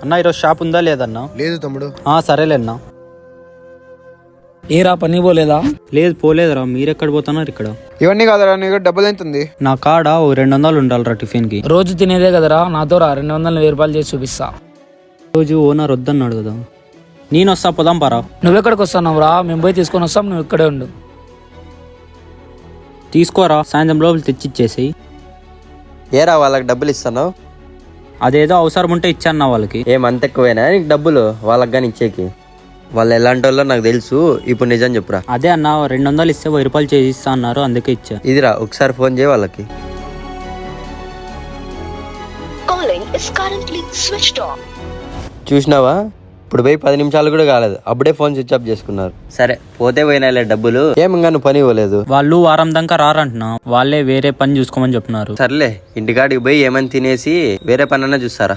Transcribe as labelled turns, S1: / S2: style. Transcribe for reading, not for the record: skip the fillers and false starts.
S1: అన్న ఈరోజు షాప్ ఉందా లేదన్నా?
S2: లేదు తమ్ముడు.
S1: సరేలేన్నా.
S3: ఏరా పని పోలేదా?
S1: లేదు పోలేదురా. మీరెక్కడ పోతున్నారు ఇక్కడ?
S2: ఇవన్నీ కాదరా, నీకు డబ్బులు ఎంత ఉంది?
S1: నా కాడ ఓ 200 ఉండాలిరా టిఫిన్ కి.
S3: రోజు తినేదే కదరా, నాతో రా 200 1000 రూపాయలు చేసి చూపిస్తా.
S1: రోజు ఓనర్ వద్దన్నాడు కదా. నేను వస్తా, పోదాం పారా.
S3: నువ్వెక్కడికి వస్తున్నావు రా? మేము పోయి తీసుకొని వస్తాం, నువ్వు ఇక్కడే ఉండు.
S1: తీసుకోరా, సాయంత్రం లోపల తెచ్చిచ్చేసి.
S4: ఏరా వాళ్ళకి డబ్బులు ఇస్తాను?
S1: అదేదో అవసరం ఉంటే ఇచ్చాను వాళ్ళకి.
S4: ఏమంత ఎక్కువేనా నీకు డబ్బులు వాళ్ళకి కానీ ఇచ్చేకి? వాళ్ళు ఎలాంటి వాళ్ళో నాకు తెలుసు. ఇప్పుడు నిజం చెప్పురా.
S1: అదే అన్న 200 ఇస్తే 1000 రూపాయలు చేసి ఇస్తా అన్నారు, అందుకే ఇచ్చా.
S4: ఇదిరా ఒకసారి ఫోన్ చేయి వాళ్ళకి. చూసినావా, ఇప్పుడు పోయి 10 నిమిషాలు కూడా కాలేదు, అప్పుడే ఫోన్ స్విచ్ ఆఫ్ చేసుకున్నారు. సరే పోతే పోయినాలే డబ్బులు. ఏమంగా నువ్వు పని ఇవ్వలేదు?
S1: వాళ్ళు వారం దాకా రారంటున్నా, వాళ్ళే వేరే పని చూసుకోమని చెప్తున్నారు.
S4: సర్లే ఇంటికాడికి పోయి ఏమని తినేసి వేరే పని అన్నా చూస్తారా.